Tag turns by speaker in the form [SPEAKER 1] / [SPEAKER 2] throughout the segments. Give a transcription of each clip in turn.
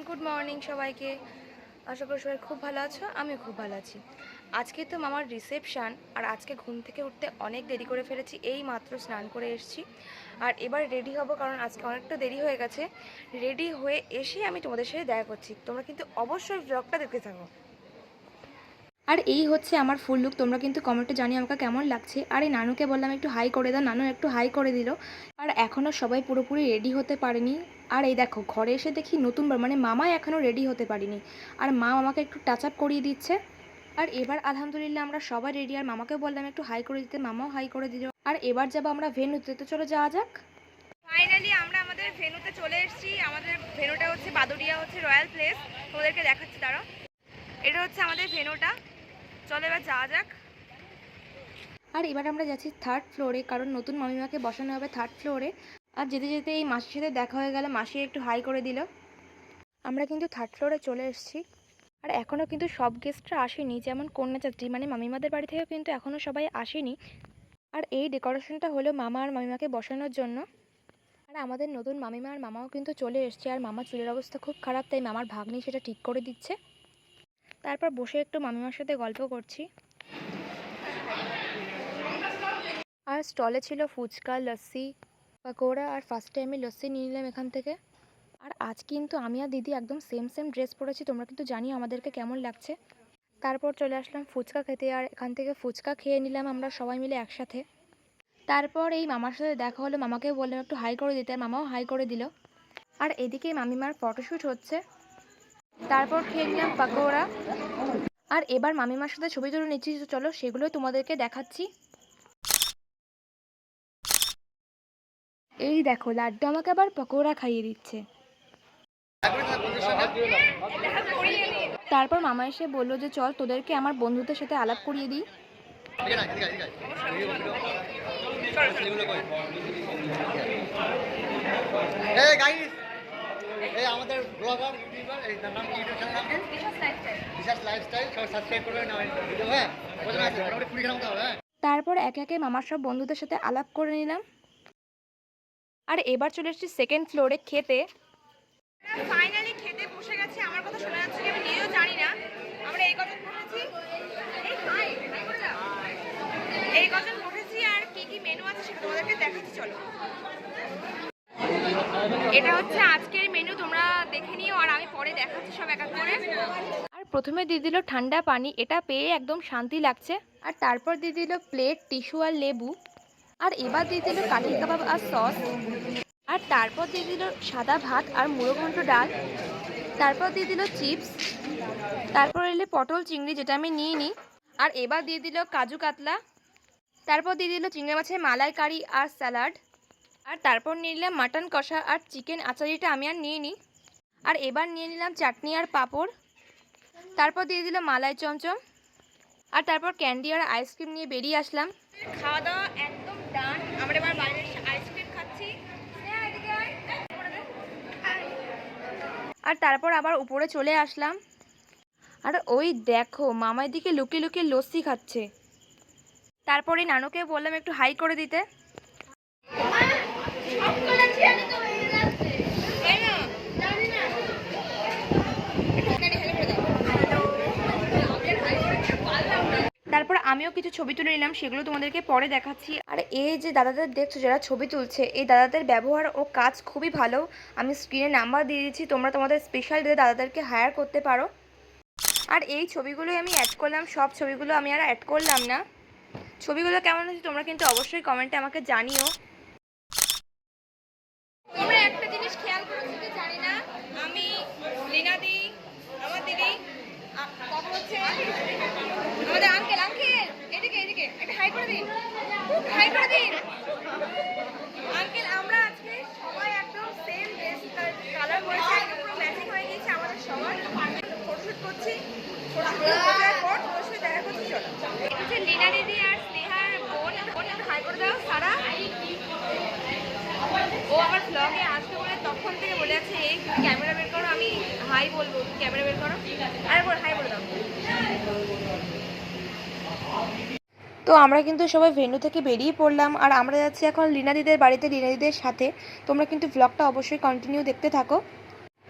[SPEAKER 1] Good morning সবাইকে। আশা করি সবাই খুব ভালো আছো, আমিও খুব ভালো আছি। আজকে তো মামার রিসেপশান, আর আজকে ঘুম থেকে উঠতে অনেক দেরি করে ফেলেছি। এই মাত্র স্নান করে এসেছি, আর এবার রেডি হব, কারণ আজকে অনেকটা দেরি হয়ে গেছে। রেডি হয়ে এসেই আমি তোমাদের সাথে দেখা করছি। তোমরা কিন্তু অবশ্যই ব্লগটা দেখতে থাকো। আর এই হচ্ছে আমার ফুল লুক। তোমরা কিন্তু কমেন্টে জানিয়ে আমাকে কেমন লাগছে। আর এই নানুকে বললাম একটু হাই করে দাও, নানু একটু হাই করে দিল। আর এখনও সবাই পুরোপুরি রেডি হতে পারেনি। আর এই দেখো, ঘরে এসে দেখি নতুনবার মানে মামা এখনও রেডি হতে পারিনি, আর মা আমাকে একটু টাচ আপ করিয়ে দিচ্ছে। আর এবার আলহামদুলিল্লাহ আমরা সবাই রেডি। আর মামাকে বললাম একটু হাই করে দিতে, মামাও হাই করে দিল। আর এবার যাবো আমরা ভেন্যুতে, তো চলো যাওয়া যাক। ফাইনালি আমরা আমাদের ভেন্যুতে চলে এসেছি। আমাদের ভেন্যুটা হচ্ছে বাদুড়িয়া, হচ্ছে রয়্যাল প্লেস। তোমাদেরকে দেখাচ্ছি তারা। এটা হচ্ছে আমাদের ভেন্যুটা, চলো এবার যাওয়া যাক। আর এবার আমরা যাচ্ছি থার্ড ফ্লোরে, কারণ নতুন মামিমাকে বসানো হবে থার্ড ফ্লোরে। আর যেতে যেতে এই মাসির সাথে দেখা হয়ে গেল, মাসি একটু হাই করে দিল। আমরা কিন্তু থার্ড ফ্লোরে চলে এসেছি। আর এখনও কিন্তু সব গেস্টরা আসেনি, যেমন কন্যাযাত্রী মানে মামিমাদের বাড়ি থেকেও কিন্তু এখনও সবাই আসেনি। আর এই ডেকোরেশনটা হলো মামা আর মামিমাকে বসানোর জন্য। আর আমাদের নতুন মামিমা আর মামাও কিন্তু চলে এসছে। আর মামার চুলের অবস্থা খুব খারাপ, তাই মামার ভাগ্নি সেটা ঠিক করে দিচ্ছে। তারপর বসে একটু মামিমার সাথে গল্প করছি। আর স্টলে ছিল ফুচকা, লস্যি, পাকোড়া। আর ফার্স্টে আমি লস্যি নিয়ে নিলাম এখান থেকে। আর আজ কিন্তু আমি আর দিদি একদম সেম সেম ড্রেস পরেছি, তোমরা কিন্তু জানিও আমাদেরকে কেমন লাগছে। তারপর চলে আসলাম ফুচকা খেতে, আর এখান থেকে ফুচকা খেয়ে নিলাম আমরা সবাই মিলে একসাথে। তারপর এই মামার সাথে দেখা হলো, মামাকে বললাম একটু হাই করে দিতে, মামাও হাই করে দিল। আর এদিকে মামিমার ফটোশ্যুট হচ্ছে। তারপর খেয়ে নিলাম পাকোড়া। আর এবার মামিমার সাথে ছবি তুলে নিচ্ছি, চলো সেগুলোই তোমাদেরকে দেখাচ্ছি। এই দেখো, লাড্ডু আমাকে আবার পকোড়া খাইয়ে দিচ্ছে। তারপর মামা এসে বললো যে চল তোদেরকে আমার বন্ধুদের সাথে আলাপ করিয়ে দিই। আমাদের ব্লগার ইউটিউবার, এই নাম কি, ইউটিউব চ্যানেল নাম কি? দিশাস লাইফস্টাইল। সবাই সাবস্ক্রাইব করবেন ভিডিও। হ্যাঁ, মোটামুটি 20 গ্রাম হবে। তারপর একে একে মামার সব বন্ধুদের সাথে আলাপ করে নিলাম। আর এবার চলে এসেছি সেকেন্ড ফ্লোরে খেতে। ফাইনালি খেতে বসে গেছি। আমার কথা শোনা যাচ্ছে কি আমি নিজেও জানি না। আমরা এই কজন বসেছি, এই কজন বসেছি। আর কি কি মেনু আছে সেটা তোমাদেরকে দেখাচ্ছি, চলো। এটা হচ্ছে আজকের মেনু, তোমরা দেখে নিও, আর আমি পরে দেখাচ্ছি সব এক এক করে। আর প্রথমে দিয়ে দিল ঠান্ডা পানি, এটা পেয়ে একদম শান্তি লাগছে। আর তারপর দিয়ে দিল প্লেট, টিস্যু আর লেবু। আর এবার দিয়ে দিল কাঠি কাবাব আর সস। আর তারপর দিয়ে দিল সাদা ভাত আর মুড়ো ঘন্ট ডাল। তারপর দিয়ে দিল চিপস। তারপর এলে পটল চিংড়ি, যেটা আমি নিয়ে নিই। আর এবার দিয়ে দিল কাজু কাতলা। তারপর দিয়ে দিল চিংড়ি মাছের মালাইকারি আর স্যালাড। আর তারপর নিয়ে নিলাম মাটন কষা আর চিকেন আচারিটা আমি আর নিয়ে নিই। আর এবার নিয়ে নিলাম চাটনি আর পাঁপড়। তারপর দিয়ে দিল মালাই চমচম। আর তারপর ক্যান্ডি আর আইসক্রিম নিয়ে বেরিয়ে আসলাম। খাওয়া দাওয়া একদম ডান। আমরা এবার বাইরে আইসক্রিম খাচ্ছি। আর তারপর আবার উপরে চলে আসলাম। আর ওই দেখো, মামার দিকে লুকিয়ে লুকিয়ে লস্যি খাচ্ছে। তারপরে নানুকে বললাম একটু হাই করে দিতে। তারপর আমিও কিছু ছবি তুলে নিলাম, সেগুলো তোমাদেরকে পরে দেখাচ্ছি। আর এই যে দাদাদের দেখছো যারা ছবি তুলছে, এই দাদাদের ব্যবহার ও কাজ খুবই ভালো। আমি স্ক্রিনে নাম্বার দিয়ে দিচ্ছি, তোমরা তোমাদের স্পেশাল ডে দাদাদেরকে হায়ার করতে পারো। আর এই ছবিগুলোই আমি অ্যাড করলাম, সব ছবিগুলো আমি আর অ্যাড করলাম না। ছবিগুলো কেমন হচ্ছে তোমরা কিন্তু অবশ্যই কমেন্টে আমাকে জানিও। তোমরা একটা জিনিস খেয়াল করেছো কি জানি না, আমি লীনাদি, আমার দিদি, তারপর হচ্ছে আমাদের আঙ্কেল, এদিকে এদিকে একটা হাই করে দিন, হাই করে দিন আঙ্কেল। আমরা আজকে সবাই একদম সেম ড্রেস কালার করেছি, পুরো ম্যাচিং হয়ে গিয়েছে আমাদের সবার। ফটোশুট করছি, ফটোশুট করার পর তোমার সাথে দেখা করছি, চলো। এটা হচ্ছে লীনা দিদি আর স্নেহার বোন, একটা হাই করে দাও সারা। ও আমার ব্লগে আসবে বলে তখন থেকে বলে আছে এই তুমি ক্যামেরা বের করো, আমি হাই বলবো, ক্যামেরা বের করো। আর বল হাই বলে দাও। তো আমরা কিন্তু সবাই ভেন্যু থেকে বেরিয়ে পড়লাম, আর আমরা যাচ্ছি এখন লীনা দিদের বাড়িতে, লীনা দিদের সাথে। তোমরা কিন্তু ব্লগটা অবশ্যই কন্টিনিউ দেখতে থাকো।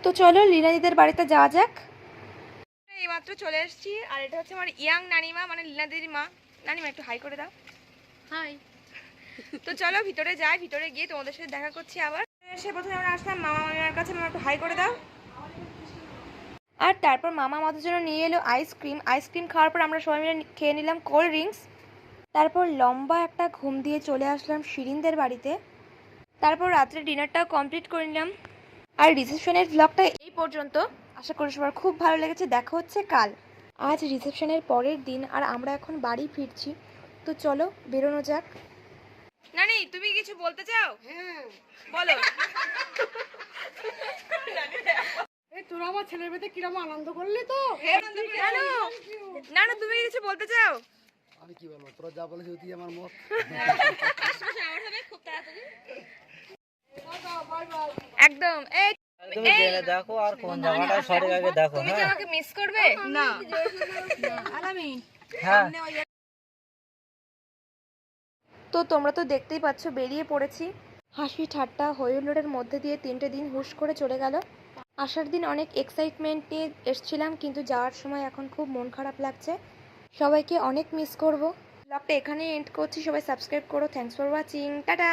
[SPEAKER 1] তো চলো লীনাদিদের বাড়িতে যাওয়া যাক। এইমাত্র চলে এসেছি, আর এটা হচ্ছে আমার ইয়াং নানিমা, মানে লীনাদির মা। নানিমা একটু হাই করে দাও। হাই। তো চলো ভিতরে যাই, ভিতরে গিয়ে তোমাদের সাথে দেখা করছি আবার। এসে প্রথমে আমরা আসলাম মামা মামিমার কাছে, মামা একটু হাই করে দাও। আর তারপর মামা আমাদের জন্য নিয়ে এলো আইসক্রিম। আইসক্রিম খাওয়ার পর আমরা সবাই মিলে খেয়ে নিলাম কোল্ড ড্রিঙ্কস। তারপর লম্বা একটা ঘুম দিয়ে চলে আসলাম শিরিনদের বাড়িতে। তারপর রাত্রে ডিনারটাও কমপ্লিট করে নিলাম। আর রিসেপশনের ব্লগটা এই পর্যন্ত। আশা করি সবার খুব ভালো লেগেছে। দেখা হচ্ছে কাল। আজ রিসেপশনের পরের দিন, আর আমরা এখন বাড়ি ফিরছি। তো চলো বেরোনো যাক। নানি তুমি কিছু বলতে চাও? হ্যাঁ বলো।
[SPEAKER 2] তোরা আমার ছেলের মেয়েতে কিরম আনন্দ করলি তো।
[SPEAKER 1] নানু তুমি কিছু বলতে চাও?
[SPEAKER 3] আমি কি বলবো, তোরা যা বলেছিস ওই আমার মত।
[SPEAKER 1] একদম এই
[SPEAKER 4] তুমি জেনে দেখো আর কোন জায়গাটা সঠিক আগে দেখো।
[SPEAKER 1] তুমি কি আমাকে মিস করবে? না আলামিন।
[SPEAKER 4] হ্যাঁ
[SPEAKER 1] তো তোমরা তো দেখতেই পাচ্ছ বেরিয়ে পড়েছি। হাসি ঠাট্টা হইহুল্লোড়ের মধ্যে দিয়ে 3টে দিন হুশ করে চলে গেল। আসার দিন অনেক এক্সাইটমেন্ট নিয়ে এসেছিলাম, কিন্তু যাওয়ার সময় এখন খুব মন খারাপ লাগছে। সবাইকে অনেক মিস করব। ব্লগটা এখানেই এন্ড করছি। সবাই সাবস্ক্রাইব করো। Thanks for watching. টাটা।